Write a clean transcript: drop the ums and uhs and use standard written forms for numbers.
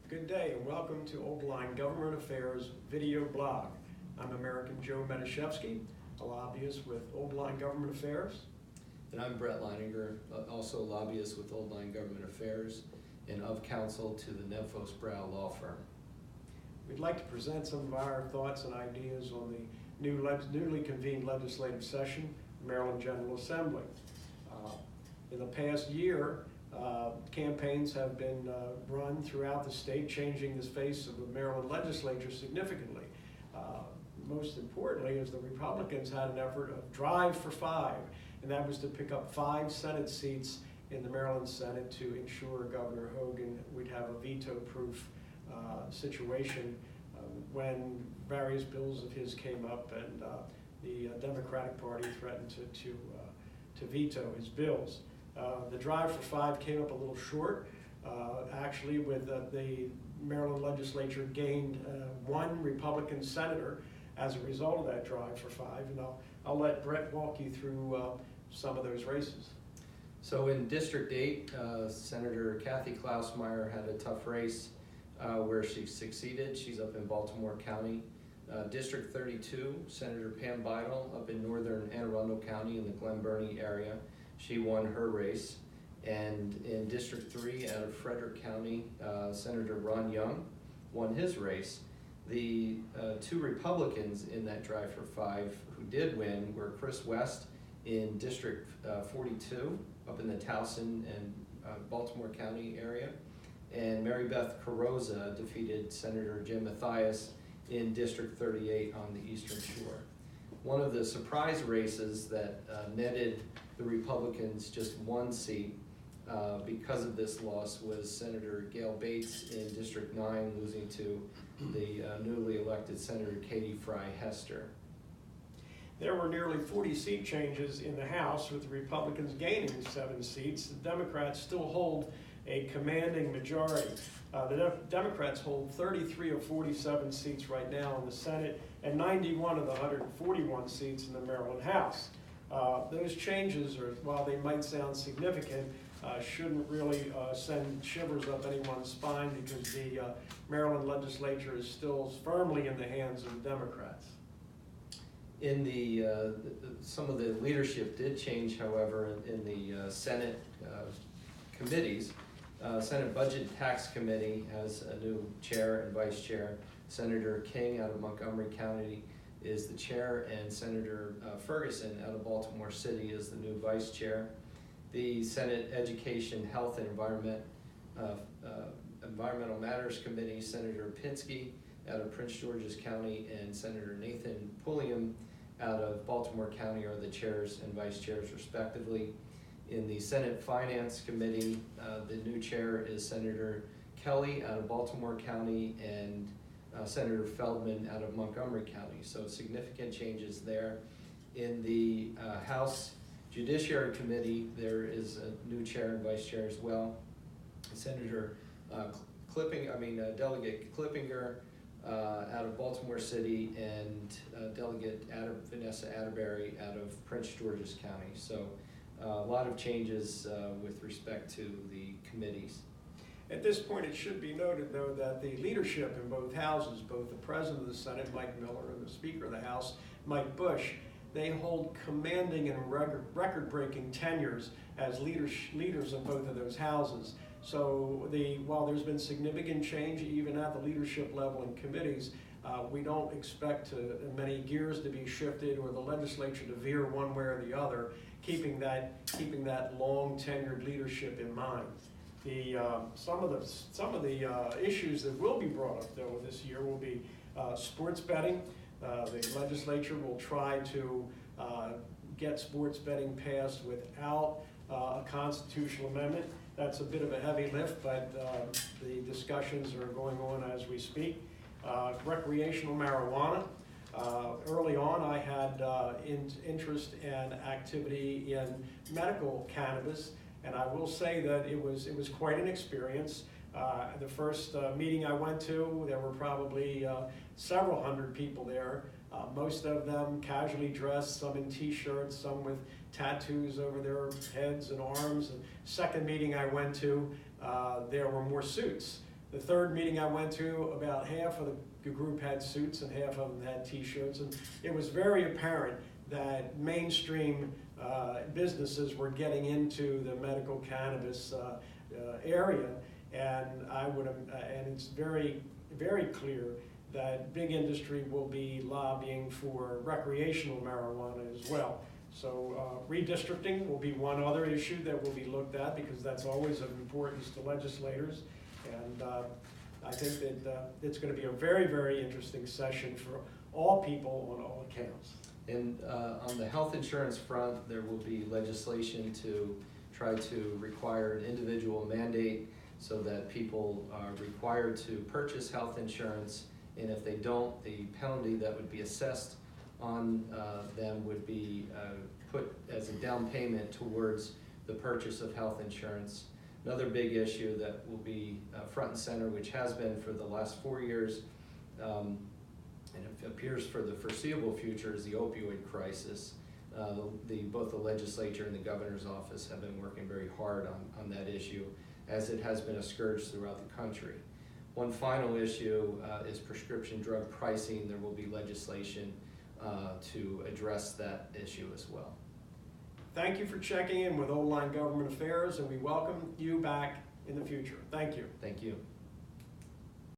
Good day and welcome to Old Line Government Affairs video blog. I'm American Joe Metashevsky, a lobbyist with Old Line Government Affairs. And I'm Brett Leininger, also a lobbyist with Old Line Government Affairs and of counsel to the Nemphos Brow law firm. We'd like to present some of our thoughts and ideas on the newly convened legislative session, Maryland General Assembly. In the past year, campaigns have been run throughout the state, changing the face of the Maryland legislature significantly. Most importantly is the Republicans had an effort of Drive for Five, and that was to pick up 5 Senate seats in the Maryland Senate to ensure Governor Hogan would have a veto-proof situation when various bills of his came up and the Democratic Party threatened to veto his bills. The Drive for Five came up a little short. Actually, with the Maryland legislature gained 1 Republican senator as a result of that Drive for Five, and I'll let Brett walk you through some of those races. So in District 8, Senator Kathy Klausmeier had a tough race where she succeeded. She's up in Baltimore County. District 32, Senator Pam Beidel up in northern Anne Arundel County in the Glen Burnie area. She won her race. And in District 3 out of Frederick County, Senator Ron Young won his race. The 2 Republicans in that Drive for Five who did win were Chris West in District 42 up in the Towson and Baltimore County area, and Mary Beth Carrozza defeated Senator Jim Mathias in District 38 on the Eastern Shore. One of the surprise races that netted the Republicans just 1 seat because of this loss was Senator Gail Bates in District 9, losing to the newly elected Senator Katie Fry Hester. There were nearly 40 seat changes in the House, with the Republicans gaining 7 seats. The Democrats still hold a commanding majority. The Democrats hold 33 of 47 seats right now in the Senate and 91 of the 141 seats in the Maryland House. Those changes, while they might sound significant, shouldn't really send shivers up anyone's spine, because the Maryland legislature is still firmly in the hands of the Democrats. In the some of the leadership did change, however, in the Senate committees. Senate Budget and Tax Committee has a new chair and vice chair. Senator King out of Montgomery County is the chair, and Senator Ferguson out of Baltimore City is the new vice chair. The Senate Education, Health, and Environmental Matters Committee, Senator Pinsky out of Prince George's County and Senator Nathan Pulliam out of Baltimore County are the chairs and vice chairs respectively. In the Senate Finance Committee, the new chair is Senator Kelly out of Baltimore County and Senator Feldman out of Montgomery County. So significant changes there. In the House Judiciary Committee, there is a new chair and vice chair as well. Senator Delegate Klippinger out of Baltimore City and Delegate Vanessa Atterbury out of Prince George's County. So a lot of changes with respect to the committees. At this point, it should be noted, though, that the leadership in both houses, both the President of the Senate, Mike Miller, and the Speaker of the House, Mike Bush, they hold commanding and record-breaking tenures as leaders of both of those houses. So while there's been significant change even at the leadership level in committees, we don't expect many gears to be shifted or the legislature to veer one way or the other, keeping that long tenured leadership in mind. Some of the issues that will be brought up, though, this year will be sports betting. The legislature will try to get sports betting passed without a constitutional amendment. That's a bit of a heavy lift, but the discussions are going on as we speak. Recreational marijuana. Early on, I had interest and activity in medical cannabis, and I will say that it was quite an experience. The first meeting I went to, there were probably several hundred people there. Most of them casually dressed, some in t-shirts, some with tattoos over their heads and arms. And second meeting I went to, there were more suits. The third meeting I went to, about half of the group had suits and half of them had t-shirts, and it was very apparent that mainstream businesses were getting into the medical cannabis area, and and it's very, very clear that big industry will be lobbying for recreational marijuana as well. So redistricting will be one other issue that will be looked at, because that's always of importance to legislators. And I think that it's going to be a very, very interesting session for all people on all accounts. And on the health insurance front, there will be legislation to try to require an individual mandate so that people are required to purchase health insurance, and if they don't, the penalty that would be assessed on them would be put as a down payment towards the purchase of health insurance. Another big issue that will be front and center, which has been for the last 4 years, and it appears for the foreseeable future, is the opioid crisis. Both the legislature and the governor's office have been working very hard on that issue, as it has been a scourge throughout the country. One final issue is prescription drug pricing. There will be legislation to address that issue as well. Thank you for checking in with Old Line Government Affairs, and we welcome you back in the future. Thank you. Thank you.